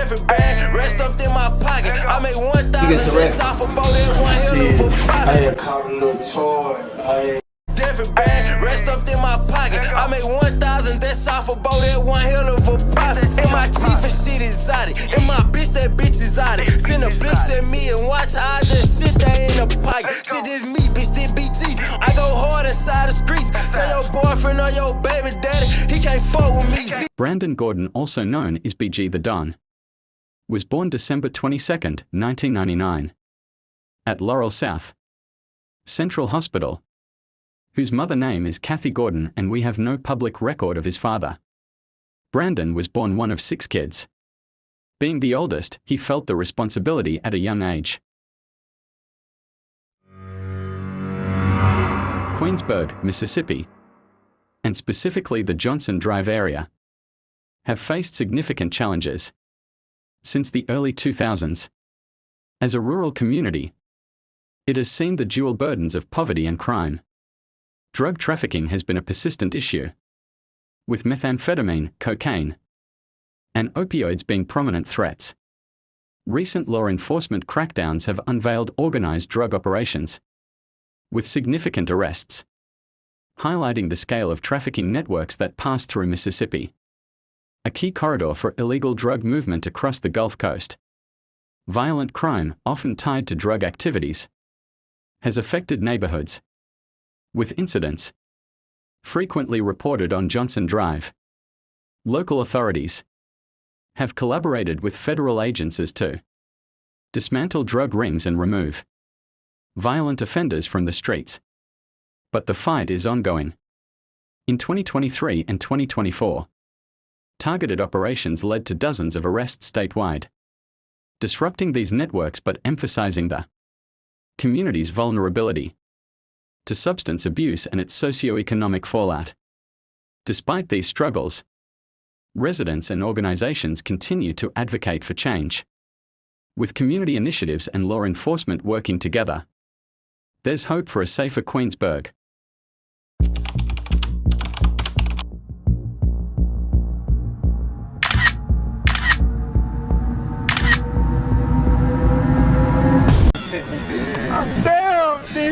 Different bag, rest up in my pocket. I make 1,000 this off a boat at one hill of a profit. I ain't caught a little toy. Different bag, rest up in my pocket. I make 1,000 that's off a boat at one hill of a profit. And my teeth and shit exotic. And my bitch, that bitch exotic. Send a blitz at me and watch how I just sit there in the pocket. Shit, this me, bitch, this BG. I go hard inside the streets. Tell your boyfriend or your baby daddy, he can't fuck with me. Brandon Gordon, also known as BGdadon, was born December 22, 1999, at Laurel South Central Hospital, whose mother name is Kathy Gordon, and we have no public record of his father. Brandon was born one of 6 kids. Being the oldest, he felt the responsibility at a young age. Queensburg, Mississippi, and specifically the Johnson Drive area, have faced significant challenges since the early 2000s. As a rural community, it has seen the dual burdens of poverty and crime. Drug trafficking has been a persistent issue, with methamphetamine, cocaine, and opioids being prominent threats. Recent law enforcement crackdowns have unveiled organized drug operations, with significant arrests, highlighting the scale of trafficking networks that pass through Mississippi, a key corridor for illegal drug movement across the Gulf Coast. Violent crime, often tied to drug activities, has affected neighborhoods, with incidents frequently reported on Johnson Drive. Local authorities have collaborated with federal agencies to dismantle drug rings and remove violent offenders from the streets. But the fight is ongoing. In 2023 and 2024, targeted operations led to dozens of arrests statewide, disrupting these networks but emphasizing the community's vulnerability to substance abuse and its socioeconomic fallout. Despite these struggles, residents and organizations continue to advocate for change. With community initiatives and law enforcement working together, there's hope for a safer Queensburg.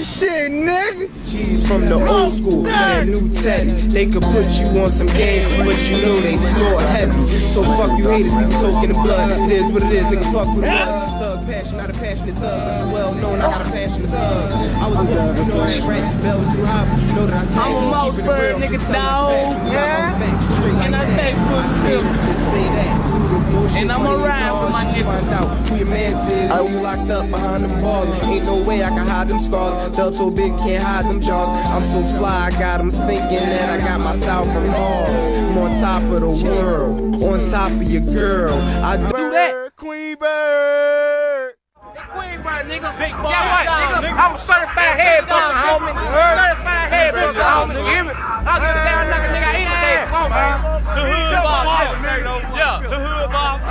Shit, nigga. G's from the old school, playing new tech. They could put you on some game, but you know they snort heavy. So fuck you haters, these are soaking the blood. It is what it is, nigga, fuck with us. Thug passion, not a passionate thug, but you well known, I got a passionate thug. I was a woman, you know I ain't right. Bells too high, but you know that I say. I'm a Mossberg nigga, dog. Yeah. And I stay full silver. And I'm gonna ride with my niggas. Find out who your man is, who you locked up behind them bars. Ain't no way I can hide them scars. Dub so big, can't hide them jaws. I'm so fly, I got them thinking that I got my style from Mars. I'm on top of the world, on top of your girl. I do that. Queen Bird. Queen Bird, nigga. Big boy. Yeah, what, nigga? I'm a certified head buster, homie. Certified head buster, homie. You hear me? I'll give a damn nigga I eat today. Come on, man. The hood boss. Yeah, the hood boss.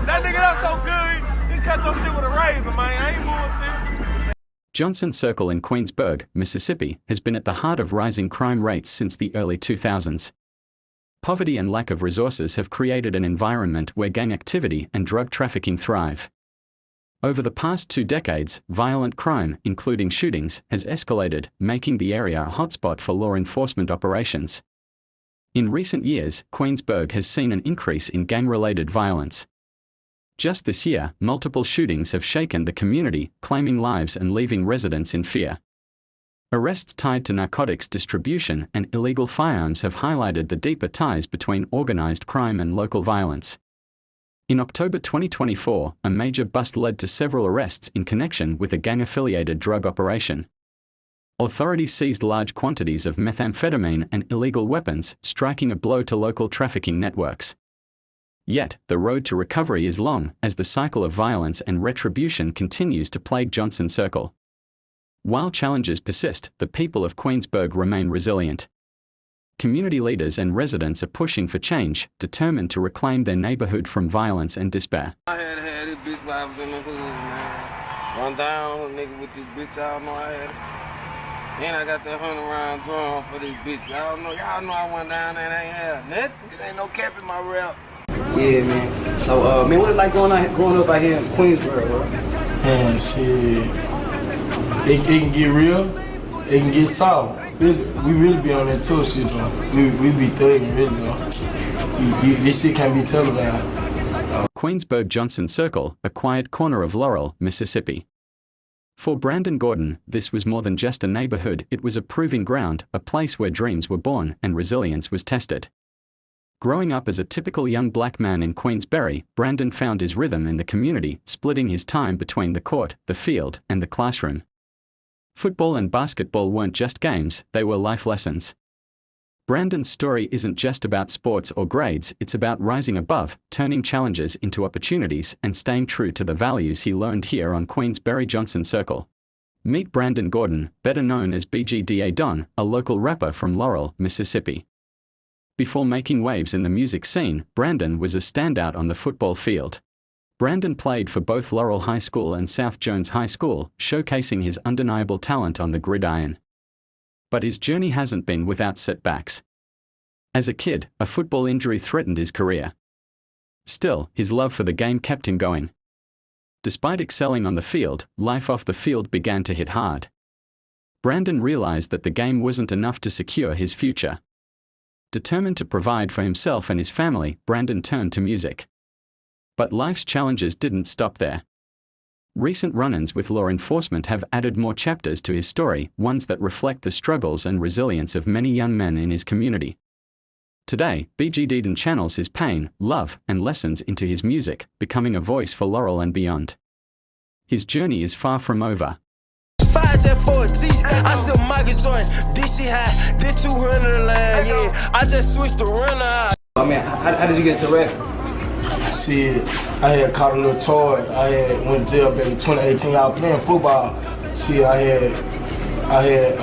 That nigga that's so good, he cut your shit with a razor, man. I ain't bullshit. Johnson Circle in Queensburg, Mississippi, has been at the heart of rising crime rates since the early 2000s. Poverty and lack of resources have created an environment where gang activity and drug trafficking thrive. Over the past 2 decades, violent crime, including shootings, has escalated, making the area a hotspot for law enforcement operations. In recent years, Queensburg has seen an increase in gang-related violence. Just this year, multiple shootings have shaken the community, claiming lives and leaving residents in fear. Arrests tied to narcotics distribution and illegal firearms have highlighted the deeper ties between organized crime and local violence. In October 2024, a major bust led to several arrests in connection with a gang-affiliated drug operation. Authorities seized large quantities of methamphetamine and illegal weapons, striking a blow to local trafficking networks. Yet, the road to recovery is long, as the cycle of violence and retribution continues to plague Johnson Circle. While challenges persist, the people of Queensburg remain resilient. Community leaders and residents are pushing for change, determined to reclaim their neighborhood from violence and despair. I had this bitch while I was in the hood, man. Run down, nigga, with this bitch, y'all know I had it. And I got that 100-round drum for this bitch. Y'all know I went down there and ain't had nothing. It ain't no cap in my rap. Yeah, man. So, man, what it like growing up out here in Queensboro, bro? Man, shit. It can get real. It can get soft. Really, we really be on that tough shit, though. We be thugging, really, though. This shit can't be televised. Queensburg Johnson Circle, a quiet corner of Laurel, Mississippi. For Brandon Gordon, this was more than just a neighborhood, it was a proving ground, a place where dreams were born and resilience was tested. Growing up as a typical young black man in Queensbury, Brandon found his rhythm in the community, splitting his time between the court, the field, and the classroom. Football and basketball weren't just games, they were life lessons. Brandon's story isn't just about sports or grades, it's about rising above, turning challenges into opportunities, and staying true to the values he learned here on Queensbury Johnson Circle. Meet Brandon Gordon, better known as BGdadon, a local rapper from Laurel, Mississippi. Before making waves in the music scene, Brandon was a standout on the football field. Brandon played for both Laurel High School and South Jones High School, showcasing his undeniable talent on the gridiron. But his journey hasn't been without setbacks. As a kid, a football injury threatened his career. Still, his love for the game kept him going. Despite excelling on the field, life off the field began to hit hard. Brandon realized that the game wasn't enough to secure his future. Determined to provide for himself and his family, Brandon turned to music. But life's challenges didn't stop there. Recent run-ins with law enforcement have added more chapters to his story, ones that reflect the struggles and resilience of many young men in his community. Today, BGdadon channels his pain, love, and lessons into his music, becoming a voice for Laurel and beyond. His journey is far from over. 5J4G, I still Michael Jordan, this shit high, this 200 line, yeah. I just switched the runner out. Oh, man, how did you get into rap? Shit, I had caught a little toy. I had went to jail back in 2018. I was playing football. Shit, I had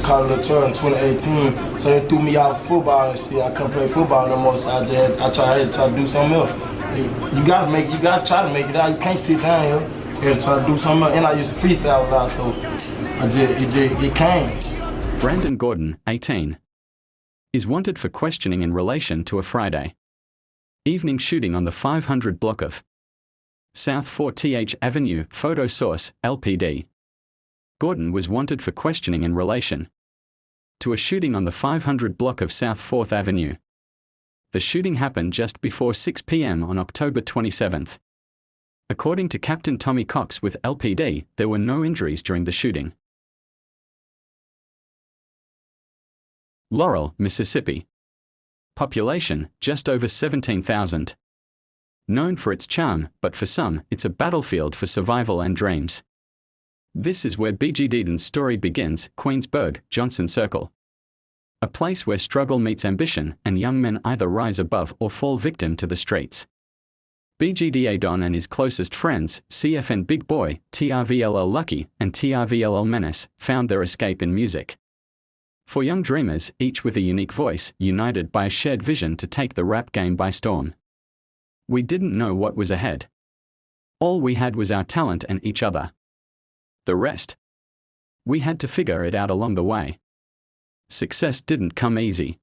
caught a little toy in 2018. So they threw me out of football and shit. I couldn't play football no more. So I had to try to do something else. You gotta try to make it out. You can't sit down here. You gotta try to do something else. And I used to freestyle a lot, so it came. Brandon Gordon, 18, is wanted for questioning in relation to a Friday evening shooting on the 500 block of South 4th Avenue, photo source, LPD. Gordon was wanted for questioning in relation to a shooting on the 500 block of South 4th Avenue. The shooting happened just before 6 p.m. on October 27th. According to Captain Tommy Cox with LPD, there were no injuries during the shooting. Laurel, Mississippi. Population, just over 17,000. Known for its charm, but for some, it's a battlefield for survival and dreams. This is where BGdadon's story begins, Queensburg, Johnson Circle. A place where struggle meets ambition, and young men either rise above or fall victim to the streets. BGdadon and his closest friends, CFN Big Boy, TRVLL Lucky, and TRVLL Menace, found their escape in music. For young dreamers, each with a unique voice, united by a shared vision to take the rap game by storm. We didn't know what was ahead. All we had was our talent and each other. The rest, we had to figure it out along the way. Success didn't come easy.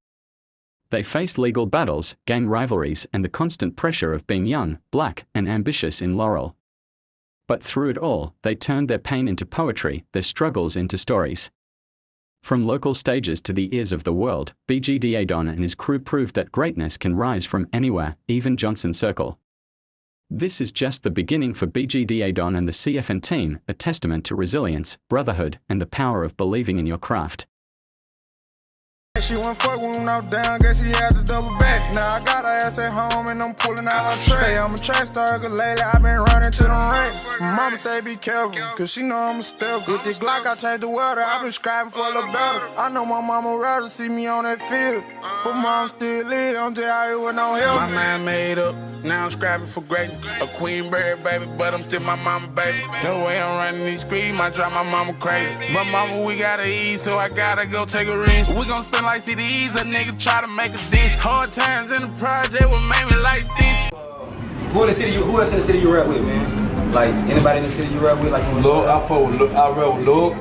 They faced legal battles, gang rivalries, and the constant pressure of being young, black, and ambitious in Laurel. But through it all, they turned their pain into poetry, their struggles into stories. From local stages to the ears of the world, BGdadon and his crew proved that greatness can rise from anywhere, even Johnson Circle. This is just the beginning for BGdadon and the CFN team, a testament to resilience, brotherhood, and the power of believing in your craft. She went fuck when I was down, guess she had to double back. Now I got her ass at home and I'm pulling out her track. Say I'm a track star, cause lately I been running to them racks. Mama say be careful, cause she know I'm a step. With this Glock I changed the weather, I been scribing for a little better. I know my mama rather see me on that field, but mom still live, I'm just out here with no help. My mind made up, now I'm scribing for greatness. A Queensbury baby, but I'm still my mama baby. The way I'm running these screams, I drive my mama crazy. My mama, we gotta eat, so I gotta go take a risk. We gon' spend like CDs, a nigga try to make a diss. Hard times in the project what made me like this. Who else in the city you rap with, man? Like anybody in the city you rap with? Like Lil, I rap with Lil.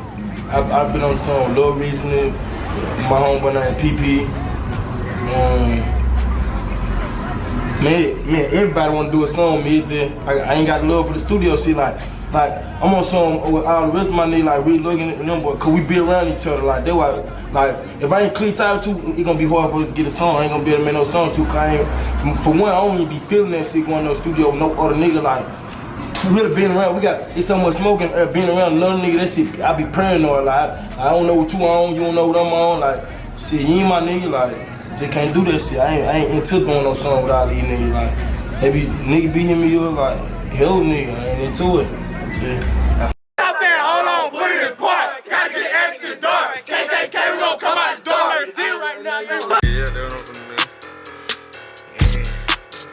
I've been on the song Lil recently. My homeboy named PP. Man, everybody wanna do a song with me. It's just, I ain't got love for the studio shit. Like I'm on song with all the rest of my niggas, like really looking at them, but cause we be around each other. Like, that's why, like, if I ain't clean title too, it gonna be hard for us to get a song. I ain't gonna be able to make no song too, cause I ain't, for one, I don't even be feeling that shit going to the studio with no other nigga. Like, really being around, it's so much smoking, being around another nigga, that shit, I be paranoid. Like, I don't know what you on, you don't know what I'm on. Like, shit, you ain't my nigga, like, just can't do that shit. I ain't into doing no song with all these niggas. Like, they be, nigga be hitting me up, like, hell nigga, I ain't into it. Yeah. Stop there, hold on, put it in park. Gotta get action dark. KKK, we gon' come out the door. Deal right now, man. Yeah, they don't know man. Yeah,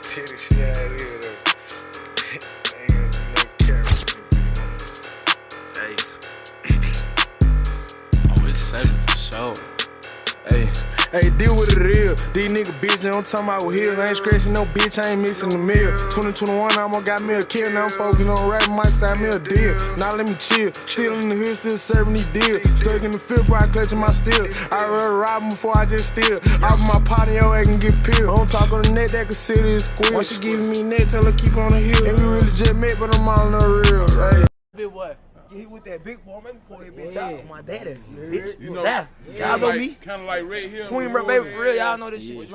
titty shit out of here, though. Ain't no carrots. Hey. Oh, it's 7 for sure. Hey, deal with it real. These nigga bitch, they don't talk about heels. I ain't scratching no bitch, I ain't missing the meal. 2021, I almost got me a kill. Now I'm focusing on rapping, might sign me a deal. Now let me chill. Still in the hood, still serving these deals. Stuck in the field, probably clutching my steel. I rather rob them before I just steal. Off my potty, yo, I can get peeled. Don't talk on the net, that consider it squeal. Once she giving me net, tell her keep on the hill. And we really just met, but I'm all in the real. Hey. Big boy. Get hit with that big boy, man. Pull that bitch out. My daddy. Bitch, you know, y'all know me. Kind of like Red Hill. Queen Bro, baby, for real. Y'all know this shit.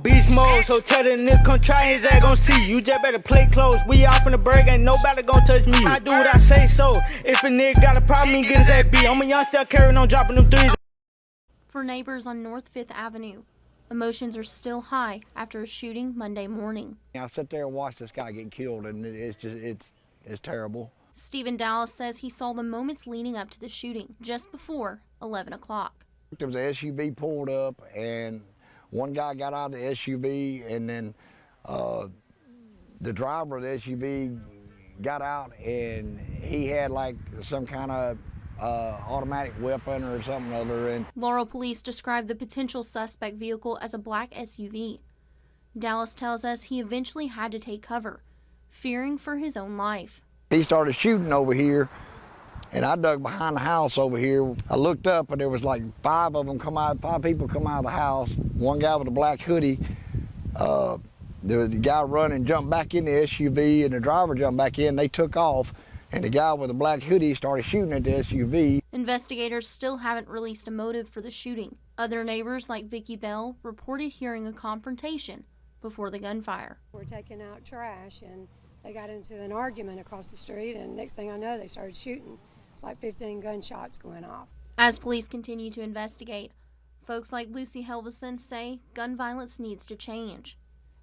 Beast mode, so tell the nigga come try his ass gon' see. You just better play close. We off in the burg, ain't nobody gon' touch me. I do what I say so. If a nigga got a problem, he get his ass beat. I'm a young still carrying on dropping them threes. For neighbors on North 5th Avenue, emotions are still high after a shooting Monday morning. I sit there and watch this guy get killed, and it's terrible. Stephen Dallas says he saw the moments leading up to the shooting just before 11 o'clock. There was an SUV pulled up, and one guy got out of the SUV, and then the driver of the SUV got out, and he had like some kind of automatic weapon or something other. And Laurel police described the potential suspect vehicle as a black SUV. Dallas tells us he eventually had to take cover, fearing for his own life. He started shooting over here, and I dug behind the house over here. I looked up, and there was like 5 people come out of the house. One guy with a black hoodie. The guy running jumped back in the SUV, and the driver jumped back in. They took off, and the guy with the black hoodie started shooting at the SUV. Investigators still haven't released a motive for the shooting. Other neighbors, like Vicky Bell, reported hearing a confrontation before the gunfire. We're taking out trash, and they got into an argument across the street, and next thing I know, they started shooting. It's like 15 gunshots going off. As police continue to investigate, folks like Lucy Helveson say gun violence needs to change,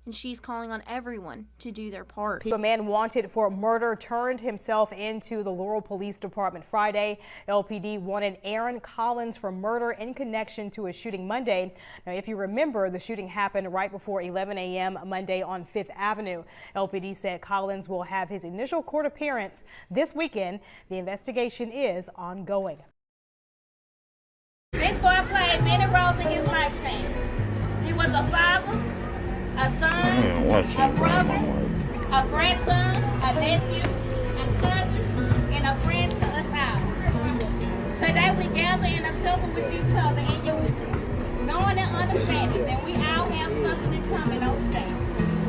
and she's calling on everyone to do their part. A man wanted for murder turned himself into the Laurel Police Department Friday. LPD wanted Aaron Collins for murder in connection to a shooting Monday. Now, if you remember, the shooting happened right before 11 a.m. Monday on 5th Avenue. LPD said Collins will have his initial court appearance this weekend. The investigation is ongoing. This boy played many roles in his lifetime. He was a father, a son, a brother, a grandson, a nephew, a cousin, and a friend to us all. Today we gather and assemble with each other in unity, knowing and understanding that we all have something in common on today.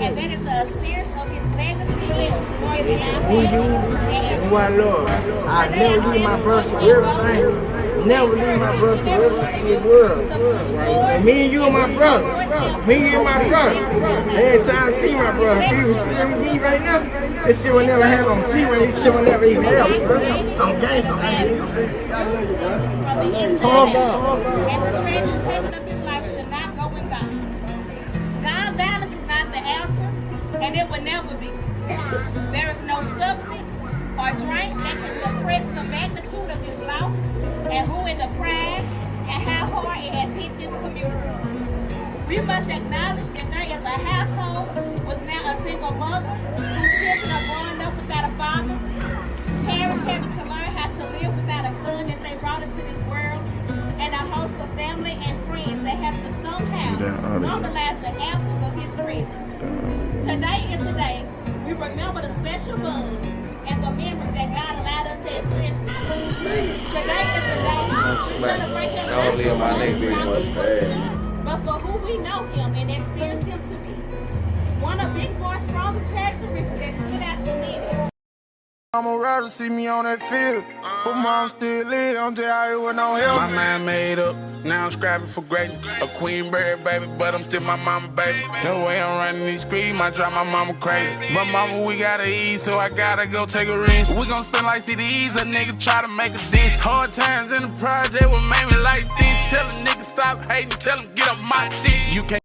And that is the experience of his legacy more than Who I love. I never leave my brother for everything. Never leave my brother for everything in the world. And me and you are my brother. Me and you are my brother. Every time I see my brother, if he was still with me right now, this shit will never happen on T-Way. This shit will never even happen. I'm gangster. Calm down. And the transformation of his life should not go in vain. Gun violence is not the answer, and it will never be. There is no substance or drink that can suppress the magnitude of his loss and who in the pride and how hard it has hit this community. We must acknowledge that there is a household with now a single mother whose children are growing up without a father, parents having to learn how to live without a son that they brought into this world, and a host of family and friends that have to somehow normalize the absence of his presence. Today is the day we remember the special buzz and the memories that God allowed us to experience. Today is the day to celebrate him. But for who we know him and experience him to be, One of Big Boy's strongest characteristics that stood out to me. I'ma rather see me on that field, but mom still live. I'm just out here with no help. My mind made up, now I'm scrapping for greatness. A queen bird, baby, but I'm still my mama, baby. No way I'm running these streets, might drive my mama crazy. But mama, we gotta eat, so I gotta go take a risk. We gon' spend like CDs, a nigga try to make a diss. Hard times in the project, what made me like this. Tell a nigga stop hating, tell him get up my dick. You can't